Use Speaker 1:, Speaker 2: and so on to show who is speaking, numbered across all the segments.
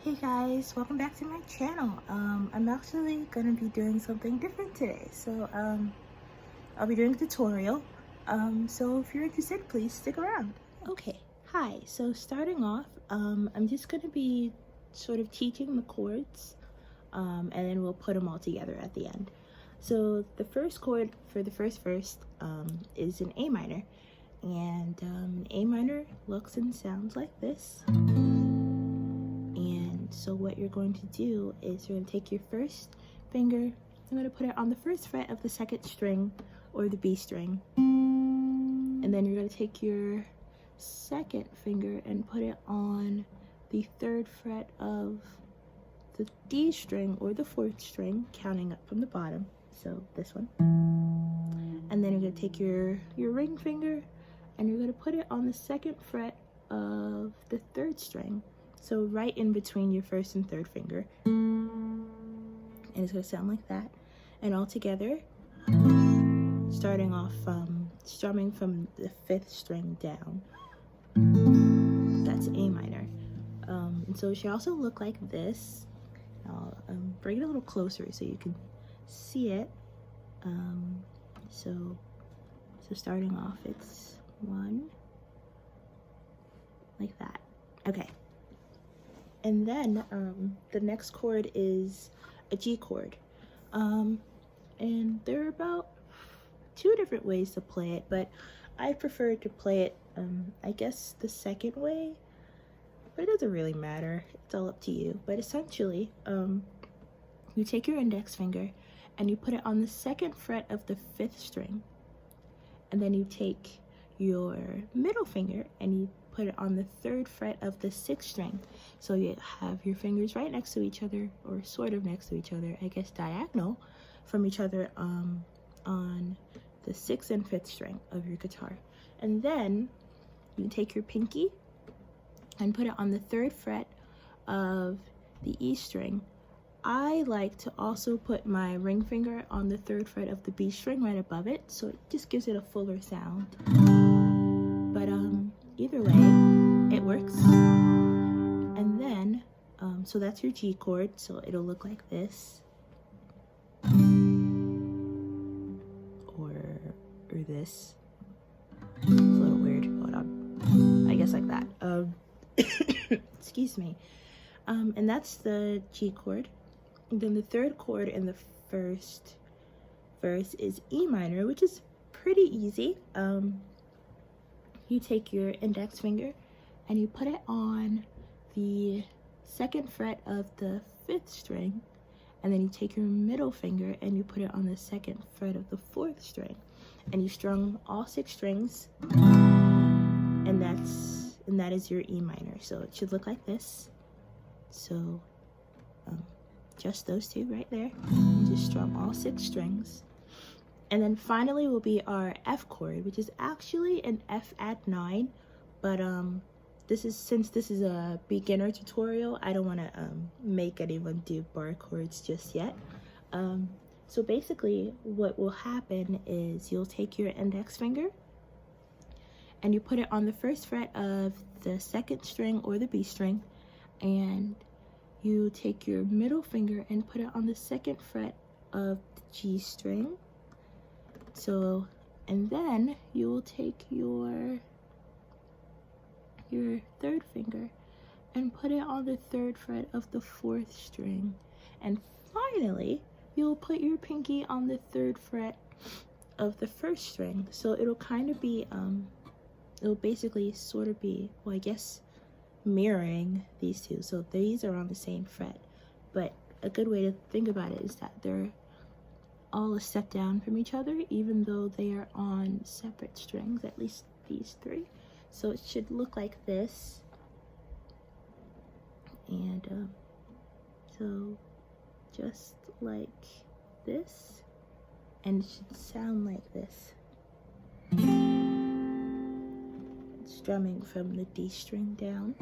Speaker 1: Hey guys, welcome back to my channel. I'm actually gonna be doing something different today. I'll be doing a tutorial. So if you're interested, please stick around. Okay, hi. So starting off, I'm just gonna be sort of teaching the chords, and then we'll put them all together at the end. So the first chord for the first verse is an A minor, and A minor looks and sounds like this. So what you're going to do is you're going to take your first finger, I'm going to put it on the first fret of the second string or the B string, and then you're going to take your second finger and put it on the third fret of the D string or the fourth string, counting up from the bottom, so this one. And then you're going to take your ring finger and you're going to put it on the second fret of the third string, so right in between your first and third finger, and it's going to sound like that. And all together, starting off strumming from the fifth string down, that's A minor. And so it should also look like this. I'll bring it a little closer so you can see it. So starting off, it's one, like that. Okay. And then the next chord is a G chord. And there are about 2 different ways to play it, but I prefer to play it, I guess, the second way, but it doesn't really matter. It's all up to you. But essentially, you take your index finger and you put it on the second fret of the fifth string, and then you take your middle finger and you put it on the third fret of the sixth string. So you have your fingers right next to each other, or sort of next to each other, I guess diagonal from each other, on the sixth and fifth string of your guitar. And then you take your pinky and put it on the third fret of the E string. I like to also put my ring finger on the third fret of the B string right above it, so it just gives it a fuller sound. But either way, it works. And then, so that's your G chord, so it'll look like this. Or this. It's a little weird, hold on. I guess like that. Excuse me. And that's the G chord. And then the third chord in the first verse is E minor, which is pretty easy. You take your index finger and you put it on the second fret of the fifth string, and then you take your middle finger and you put it on the second fret of the fourth string, and you strum all 6 strings, and that is your E minor. So it should look like this. So just those 2 right there. You just strum all 6 strings. And then finally will be our F chord, which is actually an F add 9, but since this is a beginner tutorial, I don't want to make anyone do bar chords just yet. So basically what will happen is you'll take your index finger and you put it on the first fret of the second string or the B string, and you take your middle finger and put it on the second fret of the G string. So, and then you will take your third finger and put it on the third fret of the fourth string. And finally, you'll put your pinky on the third fret of the first string. So it'll kind of be, it'll basically sort of be, well, I guess, mirroring these 2. So these are on the same fret, but a good way to think about it is that they're all a step down from each other, even though they are on separate strings, at least these 3. So it should look like this. And so just like this, and it should sound like this. Strumming from the D string down.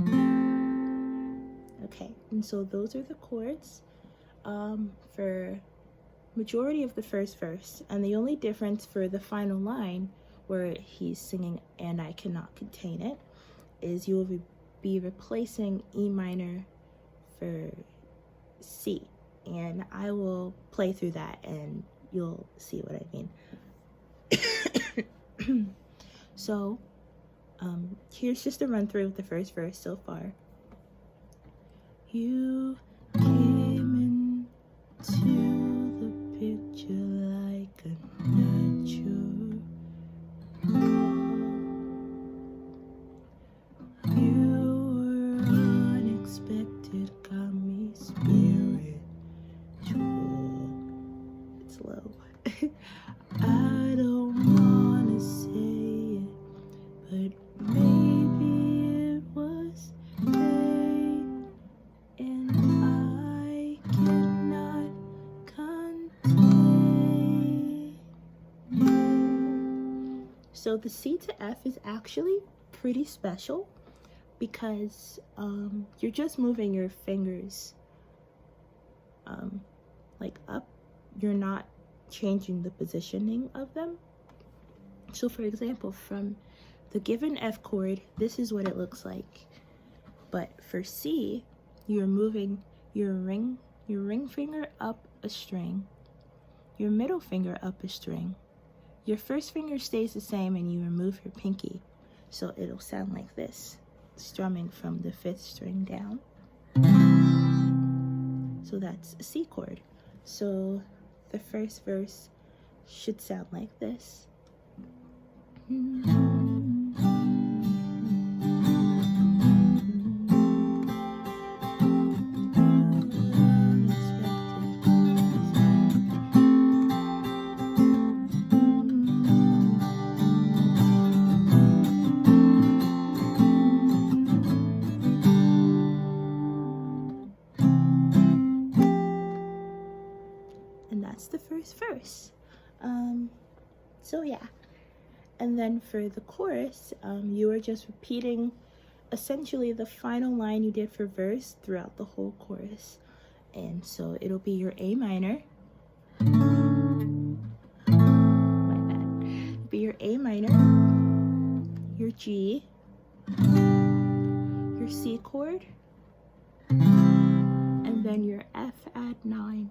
Speaker 1: Okay, and so those are the chords for majority of the first verse, and the only difference for the final line where he's singing "and I cannot contain it" is you will be replacing E minor for C. And I will play through that and you'll see what I mean. So, here's just a run through of the first verse so far. You came into the picture like a natural. You were unexpected, got me spiritual. It's low. I don't wanna say it, but maybe it was pain, and I cannot contain. So the C to F is actually pretty special because you're just moving your fingers like up. You're not changing the positioning of them. So for example, from the given F chord, this is what it looks like. But for C, you're moving your ring finger up a string, your middle finger up a string, your first finger stays the same, and you remove your pinky. So it'll sound like this, strumming from the 5th string down. So that's a C chord. So the first verse should sound like this. And that's the first verse. So yeah. And then for the chorus, you are just repeating essentially the final line you did for verse throughout the whole chorus. And so it'll be your A minor. My bad. It'll be your A minor, your G, your C chord, and then your F add 9.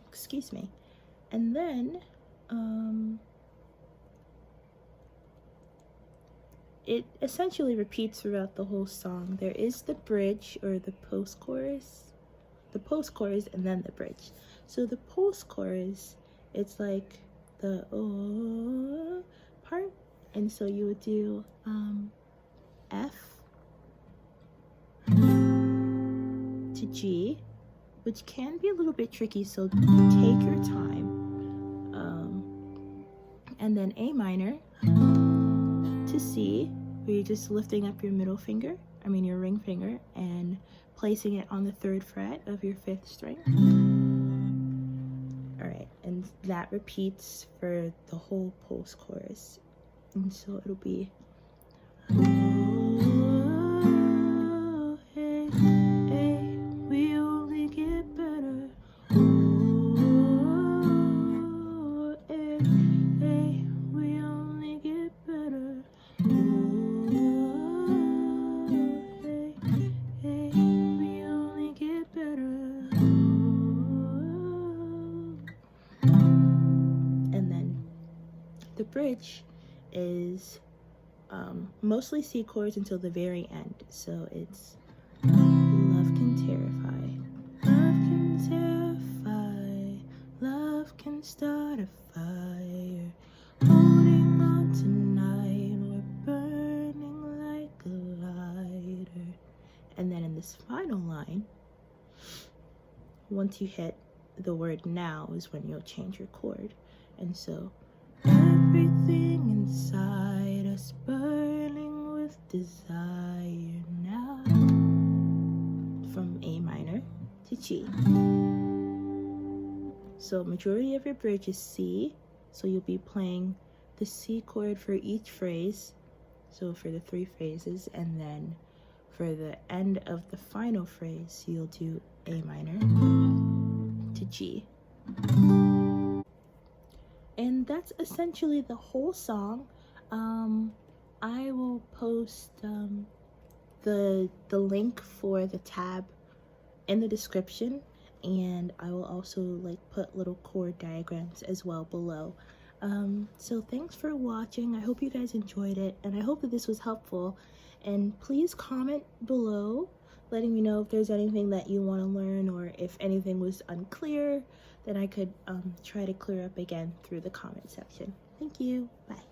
Speaker 1: Excuse me. And then it essentially repeats throughout the whole song. There is the bridge or the post-chorus, and then the bridge. So the post-chorus, it's like the oh part, and so you would do F to G, which can be a little bit tricky, so take your time. And then A minor to C, where you're just lifting up your middle finger, your ring finger, and placing it on the 3rd fret of your 5th string. Alright, and that repeats for the whole post chorus. And so it'll be oh, hey, hey, we only get better. Oh, hey, hey, we only get better. Oh, hey, hey, we only get better. And then the bridge is mostly C chords until the very end. So it's love can terrify, love can terrify, love can start a fire, holding on tonight, we're burning like a lighter. And then in this final line, once you hit the word now is when you'll change your chord. And so everything inside us burning with desire now, from A minor to G. So majority of your bridge is C, so you'll be playing the C chord for each phrase, so for the 3 phrases, and then for the end of the final phrase you'll do A minor to G. And that's essentially the whole song. I will post the link for the tab in the description, and I will also like put little chord diagrams as well below. So thanks for watching. I hope you guys enjoyed it, and I hope that this was helpful. And please comment below letting me know if there's anything that you want to learn, or if anything was unclear, then I could try to clear up again through the comment section. Thank you. Bye.